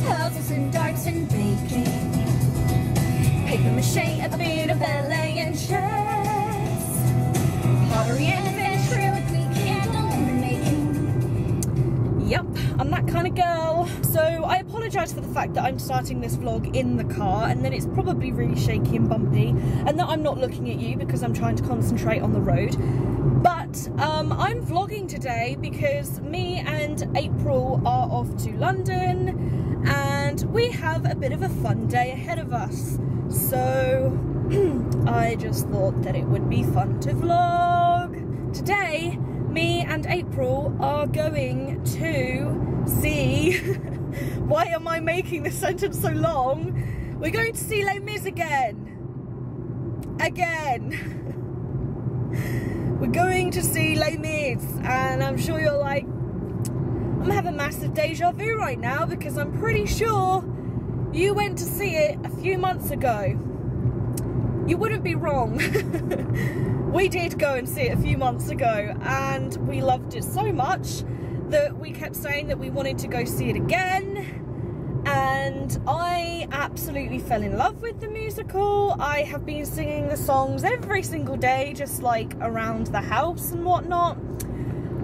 puzzles and darts and baking, paper mache, a bit of ballet and chess, pottery and ventriloquy, candle making. Yep, I'm that kind of girl. So I apologise for the fact that I'm starting this vlog in the car and then it's probably really shaky and bumpy and that I'm not looking at you because I'm trying to concentrate on the road. But I'm vlogging today because me and April are off to London and we have a bit of a fun day ahead of us. So I just thought that it would be fun to vlog. Today, me and April are going to see... Why am I making this sentence so long? We're going to see Les Mis again. We're going to see Les Mis, and I'm sure you're like, I'm having massive deja vu right now because I'm pretty sure you went to see it a few months ago. You wouldn't be wrong. We did go and see it a few months ago and we loved it so much that we kept saying that we wanted to go see it again. And I absolutely fell in love with the musical. I have been singing the songs every single day, just like around the house and whatnot.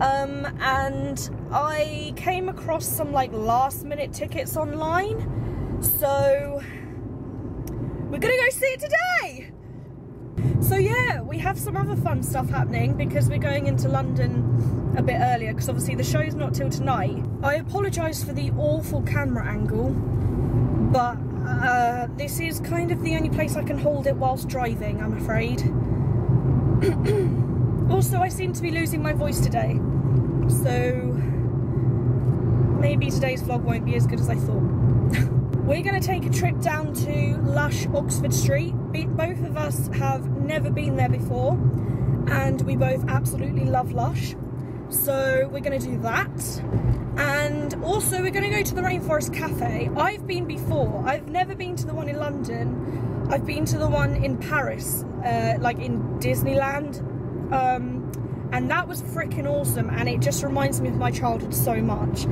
And I came across some like last minute tickets online. So we're gonna go see it today. So yeah, we have some other fun stuff happening because we're going into London a bit earlier because obviously the show's not till tonight. I apologise for the awful camera angle, but this is kind of the only place I can hold it whilst driving, I'm afraid. Also, I seem to be losing my voice today, so maybe today's vlog won't be as good as I thought. We're going to take a trip down to Lush Oxford Street. Both of us have never been there before and we both absolutely love Lush. So we're going to do that. And also we're going to go to the Rainforest Cafe. I've been before. I've never been to the one in London. I've been to the one in Paris, like in Disneyland. And that was freaking awesome and it just reminds me of my childhood so much.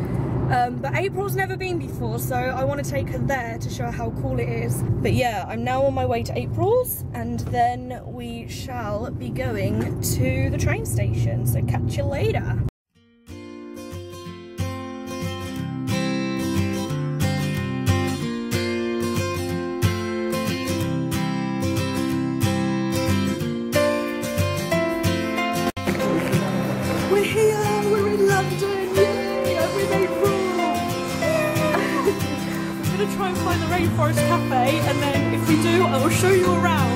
But April's never been before, so I want to take her there to show her how cool it is. But yeah, I'm now on my way to April's and then we shall be going to the train station, so catch you later. We're here, we're in London, yay, I'm with April. I'm going to try and find the Rainforest Cafe and then if we do, I will show you around.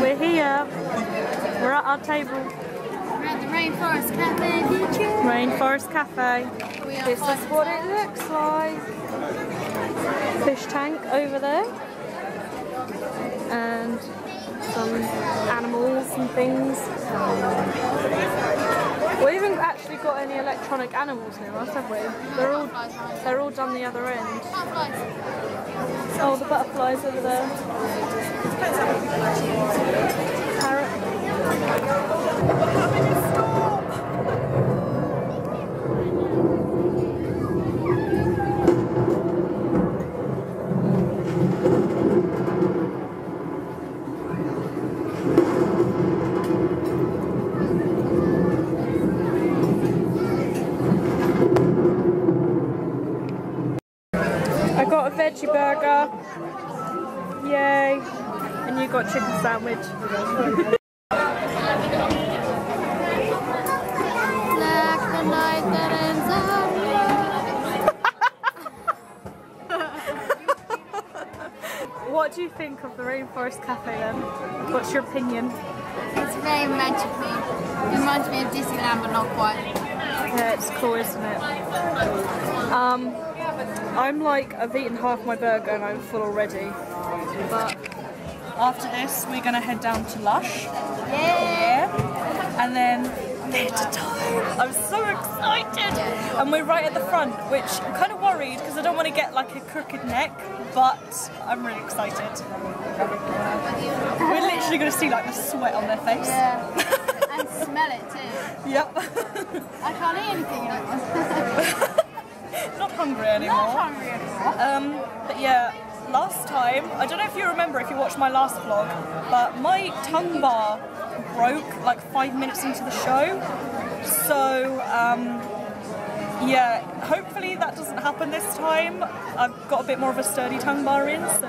We're here. We're at our table. We're at the Rainforest Cafe. Rainforest Cafe. This is what it looks like. Fish tank over there. And some animals and things. We haven't actually got any electronic animals near us, have we? They're all done the other end. Oh, the butterflies over there. Parrot. We're having a storm! I got a veggie burger. Yay. And you got chicken sandwich. do you think of the Rainforest Cafe then? What's your opinion? It's very magical. It reminds me of Disneyland, but not quite. Yeah, it's cool, isn't it? I'm like, I've eaten half my burger and I'm full already. But after this, we're gonna head down to Lush. Yeah. And then theatre time. I'm so excited. And we're right at the front, which I'm kind of worried because I don't want to get like a crooked neck, but I'm really excited. We're literally gonna see like the sweat on their face. Yeah. And smell it too. Yep. I can't eat anything. Not hungry anymore. Not hungry anymore. But yeah, last time, I don't know if you remember if you watched my last vlog, but my tongue bar broke like 5 minutes into the show. So yeah, hopefully that doesn't happen this time. I've got a bit more of a sturdy tongue bar in, so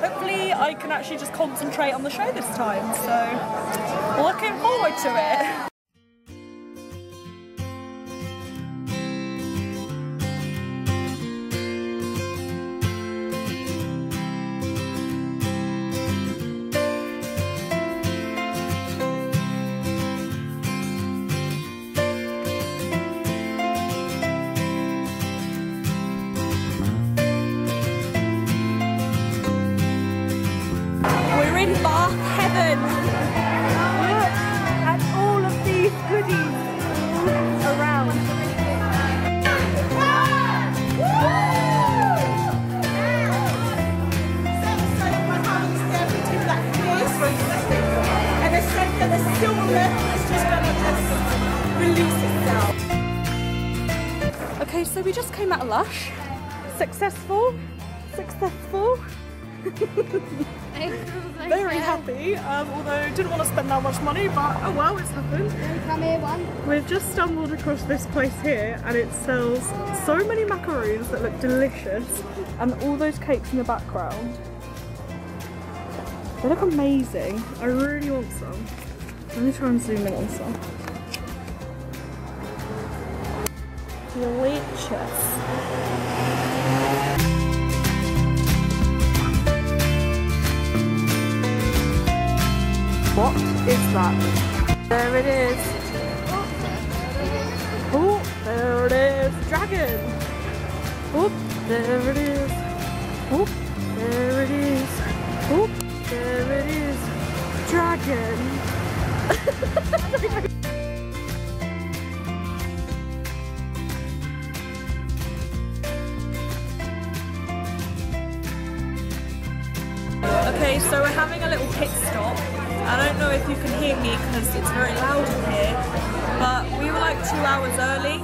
hopefully I can actually just concentrate on the show this time. So looking forward to it. In bar heaven. Look at all of these goodies around. And the centre, the silver is just going to just release itself. Okay, so we just came out of Lush. Successful. Very happy, although didn't want to spend that much money, but oh well, it's happened. Come here, one. We've just stumbled across this place here and it sells so many macaroons that look delicious and all those cakes in the background. They look amazing. I really want some. Let me try and zoom in on some. Delicious. What is that? There it is. Oh, there it is. Dragon. Oh, there it is. Oh, there it is. Oh, there it is. Dragon. Okay, so we're having a little pit stop. I don't know if you can hear me because it's very loud in here, but we were like 2 hours early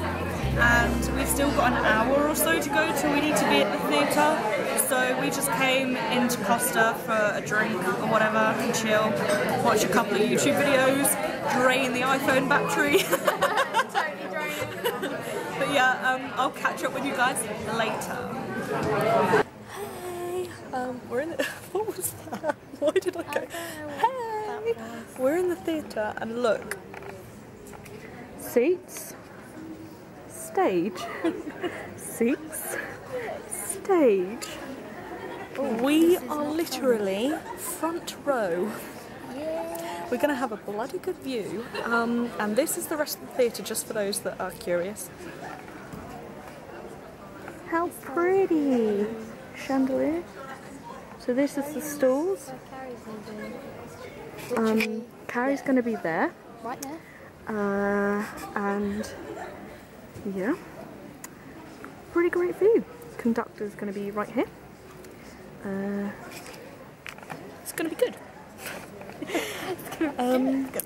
and we've still got an hour or so to go till we need to be at the theatre. So we just came into Costa for a drink or whatever and chill, watch a couple of YouTube videos, drain the iPhone battery. Totally draining. But yeah, I'll catch up with you guys later. Hey, we're in the, what was that? Why did I go? Hey, we're in the theatre and look. Seats, stage, seats, stage. We are literally front row. We're going to have a bloody good view, and this is the rest of the theatre, just for those that are curious. How pretty! Chandelier. So this is the stalls. Carrie's going to be there. Right there. And yeah, pretty great view. Conductor's going to be right here. It's going to be good.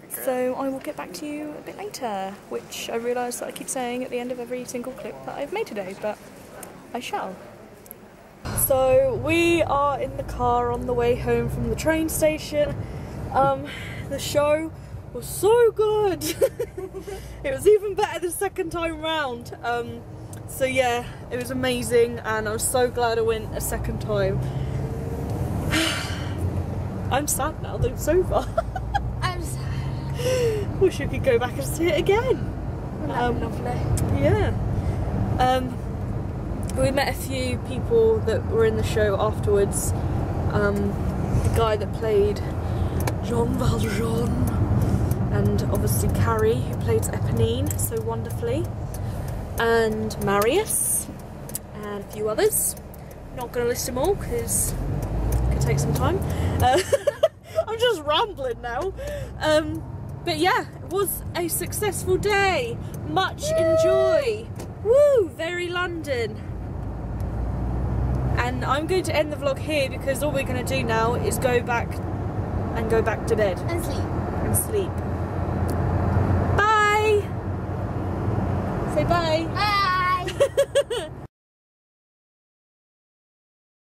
So I will get back to you a bit later, which I realise that I keep saying at the end of every single clip that I've made today, but I shall. So we are in the car on the way home from the train station. The show was so good. It was even better the second time round. So yeah, it was amazing and I was so glad I went a second time. I'm sad now that it's over. I'm sad. Wish you could go back and see it again. Lovely. Yeah. We met a few people that were in the show afterwards. the guy that played Jean Valjean, and obviously Carrie, who played Eponine so wonderfully, and Marius, and a few others. Not going to list them all because it could take some time. I'm just rambling now. But yeah, it was a successful day. Much enjoy. Woo! Very London. And I'm going to end the vlog here because all we're going to do now is go back to bed. And sleep. And sleep. Bye! Say bye. Bye!